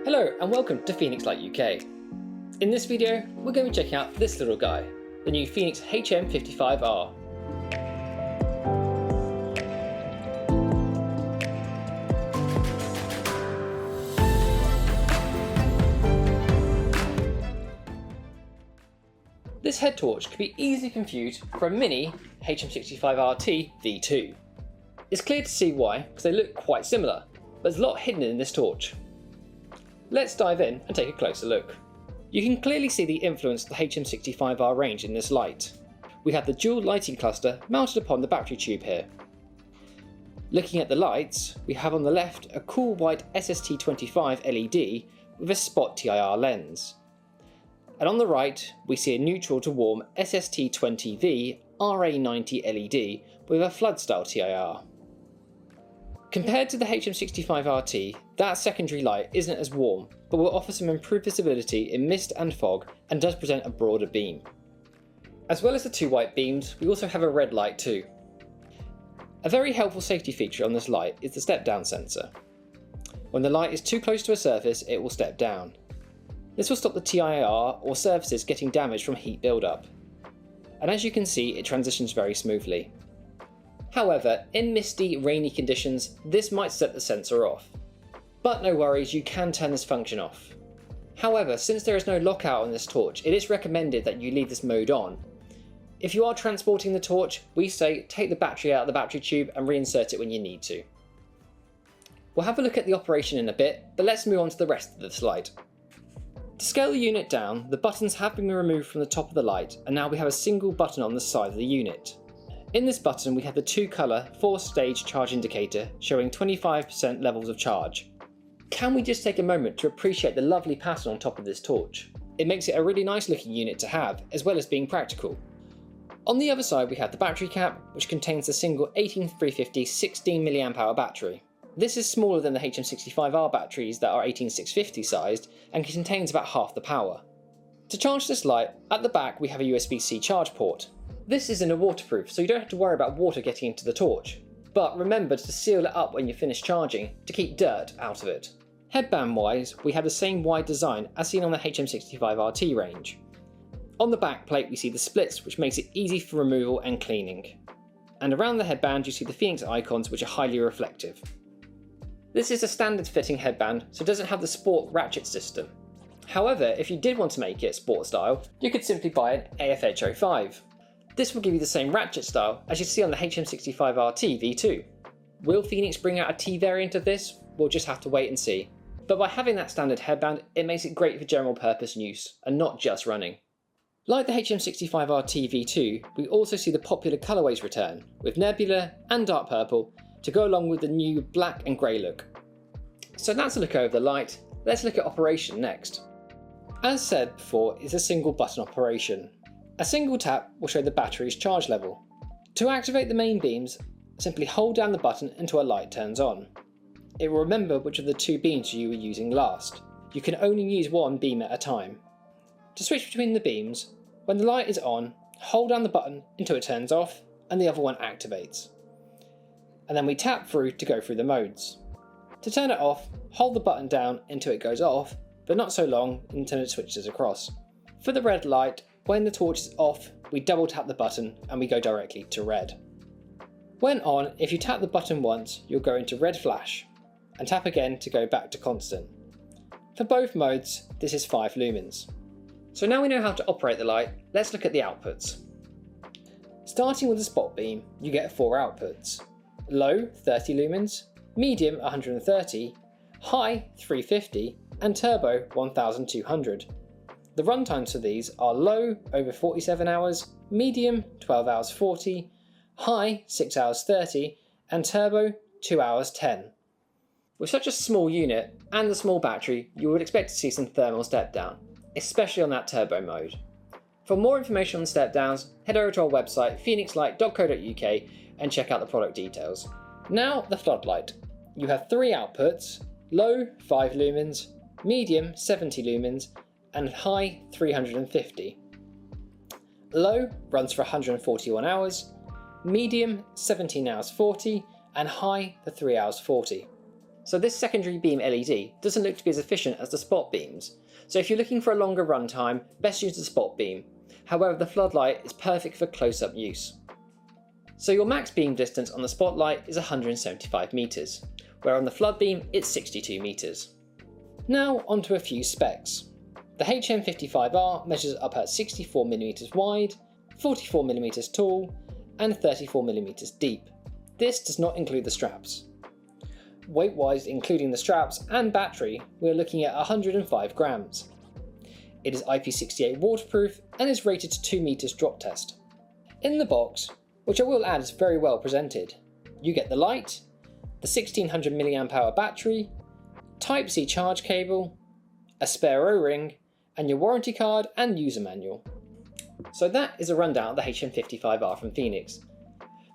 Hello and welcome to Fenix Light UK. In this video, we're going to be checking out this little guy, the new Fenix HM55R. This head torch could be easily confused for a mini HM65RT V2. It's clear to see why, because they look quite similar, but there's a lot hidden in this torch. Let's dive in and take a closer look. You can clearly see the influence of the HM65R range in this light. We have the dual lighting cluster mounted upon the battery tube here. Looking at the lights, we have on the left a cool white SST25 LED with a spot TIR lens. And on the right, we see a neutral to warm SST20V RA90 LED with a flood style TIR. Compared to the HM65RT, that secondary light isn't as warm, but will offer some improved visibility in mist and fog and does present a broader beam. As well as the two white beams, we also have a red light too. A very helpful safety feature on this light is the step down sensor. When the light is too close to a surface, it will step down. This will stop the TIR or surfaces getting damaged from heat buildup. And as you can see, it transitions very smoothly. However, in misty, rainy conditions, this might set the sensor off. But no worries, you can turn this function off. However, since there is no lockout on this torch, it is recommended that you leave this mode on. If you are transporting the torch, we say take the battery out of the battery tube and reinsert it when you need to. We'll have a look at the operation in a bit, but let's move on to the rest of the slide. To scale the unit down, the buttons have been removed from the top of the light, and now we have a single button on the side of the unit. In this button we have the two-colour 4-stage charge indicator showing 25% levels of charge. Can we just take a moment to appreciate the lovely pattern on top of this torch? It makes it a really nice looking unit to have, as well as being practical. On the other side we have the battery cap, which contains the single 18350 16mAh battery. This is smaller than the HM65R batteries that are 18650 sized and contains about half the power. To charge this light, at the back we have a USB-C charge port. This isn't a waterproof, so you don't have to worry about water getting into the torch, but remember to seal it up when you finish charging to keep dirt out of it. Headband wise, we have the same wide design as seen on the HM65RT range. On the back plate we see the splits, which makes it easy for removal and cleaning. And around the headband you see the Fenix icons, which are highly reflective. This is a standard fitting headband, so it doesn't have the sport ratchet system. However, if you did want to make it sport style, you could simply buy an AFH05. This will give you the same ratchet style as you see on the HM65RT V2. Will Fenix bring out a T variant of this? We'll just have to wait and see. But by having that standard headband, it makes it great for general purpose use, and not just running. Like the HM65RT V2, we also see the popular colourways return, with nebula and dark purple, to go along with the new black and grey look. So that's a look over the light. Let's look at operation next. As said before, it's a single button operation. A single tap will show the battery's charge level. To activate the main beams, simply hold down the button until a light turns on. It will remember which of the two beams you were using last. You can only use one beam at a time. To switch between the beams, when the light is on, hold down the button until it turns off and the other one activates. And then we tap through to go through the modes. To turn it off, hold the button down until it goes off, but not so long until it switches across. For the red light, when the torch is off, we double tap the button and we go directly to red. When on, if you tap the button once, you'll go into red flash, and tap again to go back to constant. For both modes, this is 5 lumens. So now we know how to operate the light, let's look at the outputs. Starting with the spot beam, you get 4 outputs. Low, 30 lumens, medium, 130, high, 350, and turbo, 1200. The runtimes for these are low, over 47 hours, medium, 12 hours 40, high, 6 hours 30, and turbo, 2 hours 10. With such a small unit and the small battery, you would expect to see some thermal step down, especially on that turbo mode. For more information on step downs, head over to our website fenixlight.co.uk and check out the product details. Now the floodlight. You have 3 outputs, low 5 lumens, medium 70 lumens, and high 350. Low runs for 141 hours, medium 17 hours 40, and high for 3 hours 40. So this secondary beam LED doesn't look to be as efficient as the spot beams, so if you're looking for a longer runtime, best use the spot beam. However, the floodlight is perfect for close-up use. So your max beam distance on the spotlight is 175 meters, where on the flood beam it's 62 meters. Now onto a few specs. The HM55R measures up at 64mm wide, 44mm tall, and 34mm deep. This does not include the straps. Weight-wise, including the straps and battery, we're looking at 105 grams. It is IP68 waterproof and is rated to 2 meters drop test. In the box, which I will add is very well presented, you get the light, the 1600 mAh battery, Type-C charge cable, a spare O-ring, and your warranty card and user manual. So that is a rundown of the HM55R from Fenix.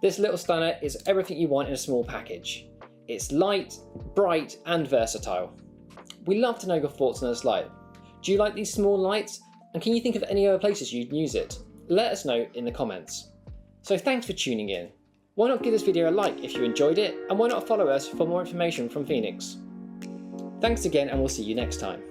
This little stunner is everything you want in a small package. It's light, bright, and versatile. We'd love to know your thoughts on this light. Do you like these small lights? And can you think of any other places you'd use it? Let us know in the comments. So thanks for tuning in. Why not give this video a like if you enjoyed it, and why not follow us for more information from Fenix? Thanks again, and we'll see you next time.